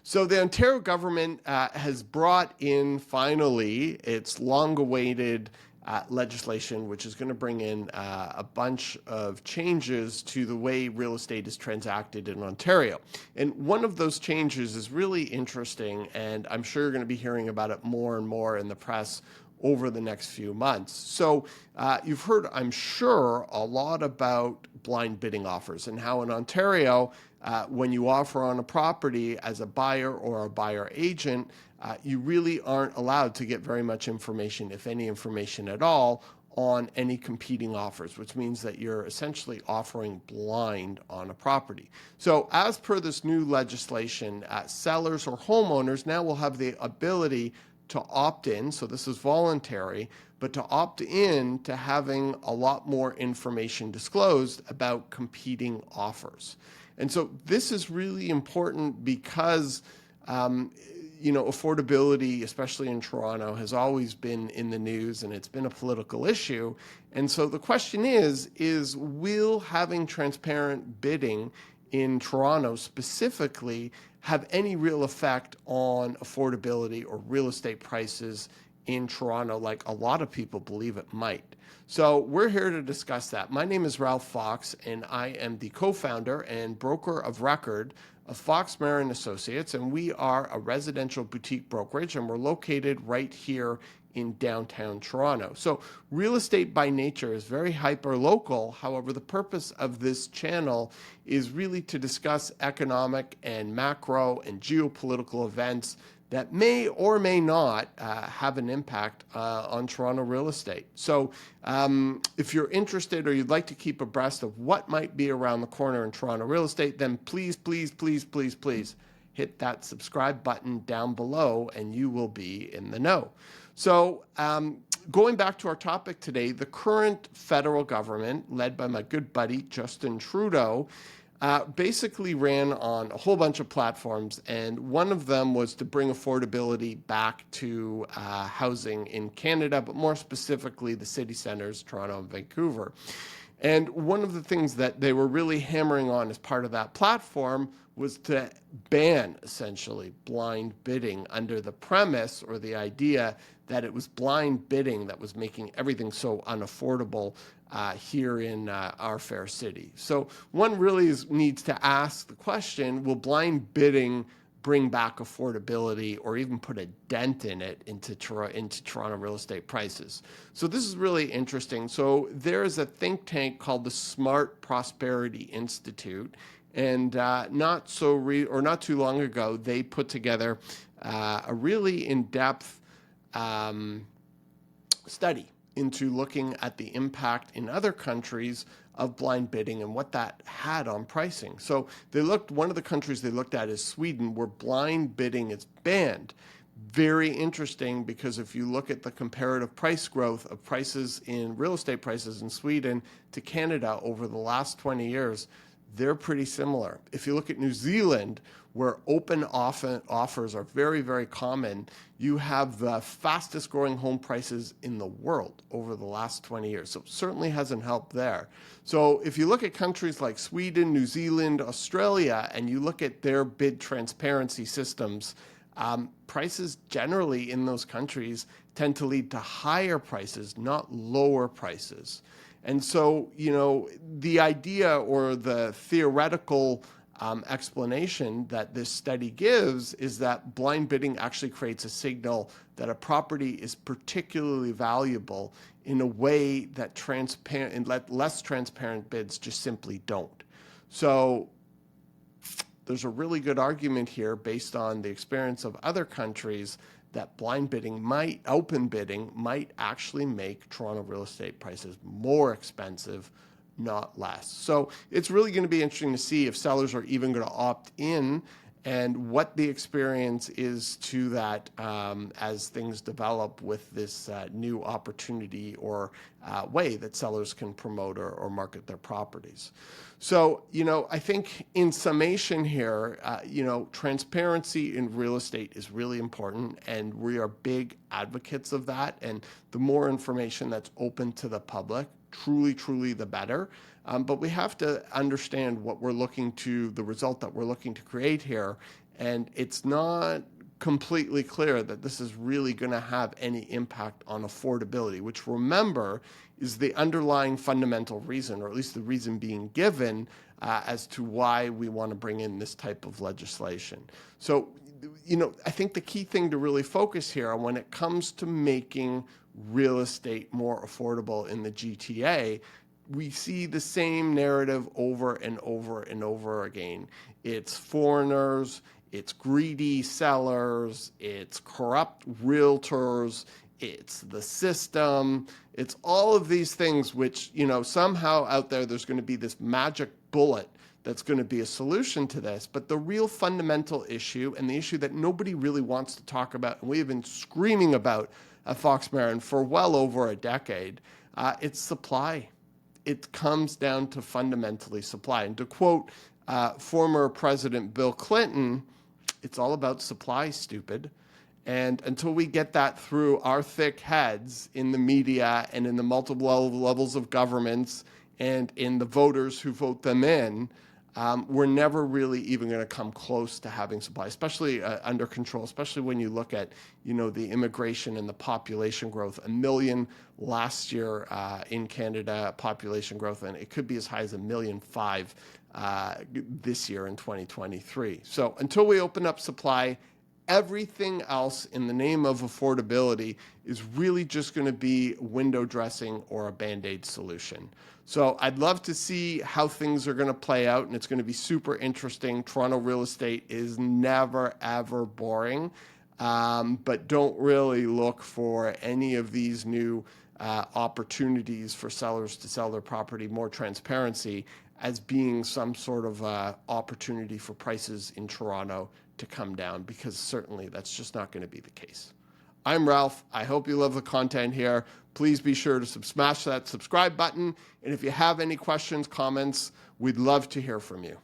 So the Ontario government has brought in finally its long-awaited legislation, which is going to bring in a bunch of changes to the way real estate is transacted in Ontario. And one of those changes is really interesting, and I'm sure you're going to be hearing about it more and more in the press over the next few months. So you've heard, I'm sure, a lot about blind bidding offers and how in Ontario, when you offer on a property as a buyer or a buyer agent, you really aren't allowed to get very much information, if any information at all, on any competing offers, which means that you're essentially offering blind on a property. So as per this new legislation, sellers or homeowners now will have the ability to opt in, so this is voluntary, but to opt in to having a lot more information disclosed about competing offers. And so this is really important because affordability, especially in Toronto, has always been in the news and it's been a political issue. And so the question is will having transparent bidding in Toronto specifically have any real effect on affordability or real estate prices in Toronto, like a lot of people believe it might? So we're here to discuss that. My name is Ralph Fox, and I am the co-founder and broker of record of Fox Marin Associates, and we are a residential boutique brokerage, and we're located right here in downtown Toronto. So real estate by nature is very hyper-local. However, the purpose of this channel is really to discuss economic and macro and geopolitical events that may or may not have an impact on Toronto real estate. So if you're interested or you'd like to keep abreast of what might be around the corner in Toronto real estate, then please hit that subscribe button down below and you will be in the know. So going back to our topic today, the current federal government, led by my good buddy Justin Trudeau, basically ran on a whole bunch of platforms, and one of them was to bring affordability back to housing in Canada, but more specifically the city centers, Toronto and Vancouver. And one of the things that they were really hammering on as part of that platform was to ban, essentially, blind bidding under the premise or the idea that it was blind bidding that was making everything so unaffordable here in our fair city. So one really needs to ask the question, will blind bidding bring back affordability or even put a dent in it into Toronto real estate prices? So this is really interesting. So there's a think tank called the Smart Prosperity Institute, and not too long ago, they put together a really in-depth study into looking at the impact in other countries of blind bidding and what that had on pricing. So one of the countries they looked at is Sweden, where blind bidding is banned. Very interesting, because if you look at the comparative price growth of prices in real estate prices in Sweden to Canada over the last 20 years, they're pretty similar. If you look at New Zealand, where open offers are very, very common, you have the fastest growing home prices in the world over the last 20 years. So it certainly hasn't helped there. So if you look at countries like Sweden, New Zealand, Australia, and you look at their bid transparency systems, prices generally in those countries tend to lead to higher prices, not lower prices. And so, the idea or the theoretical explanation that this study gives is that blind bidding actually creates a signal that a property is particularly valuable in a way that less transparent bids just simply don't. So there's a really good argument here based on the experience of other countries that open bidding might actually make Toronto real estate prices more expensive, not less. So it's really going to be interesting to see if sellers are even going to opt in and what the experience is to that as things develop with this new opportunity or way that sellers can promote or market their properties. So, I think in summation here, transparency in real estate is really important, and we are big advocates of that. And the more information that's open to the public, truly the better. But we have to understand the result that we're looking to create here. And it's not completely clear that this is really going to have any impact on affordability, which, remember, is the underlying fundamental reason, or at least the reason being given as to why we want to bring in this type of legislation. So, I think the key thing to really focus here on when it comes to making real estate more affordable in the GTA, we see the same narrative over and over again. It's foreigners, it's greedy sellers, it's corrupt realtors, it's the system, it's all of these things which, somehow out there's going to be this magic bullet that's going to be a solution to this. But the real fundamental issue, and the issue that nobody really wants to talk about, and we have been screaming about at Fox Marin for well over a decade, it's supply. It comes down to fundamentally supply. And to quote former President Bill Clinton, it's all about supply, stupid. And until we get that through our thick heads in the media and in the multiple levels of governments and in the voters who vote them in, we're never really even going to come close to having supply, especially under control, especially when you look at, the immigration and the population growth. 1 million last year in Canada, population growth, and it could be as high as 1.5 million this year in 2023. So until we open up supply, everything else in the name of affordability is really just going to be window dressing or a Band-Aid solution. So I'd love to see how things are going to play out, and it's going to be super interesting. Toronto real estate is never, ever boring, but don't really look for any of these new opportunities for sellers to sell their property, more transparency, as being some sort of opportunity for prices in Toronto to come down, because certainly that's just not going to be the case. I'm Ralph. I hope you love the content here. Please be sure to smash that subscribe button. And if you have any questions, comments, we'd love to hear from you.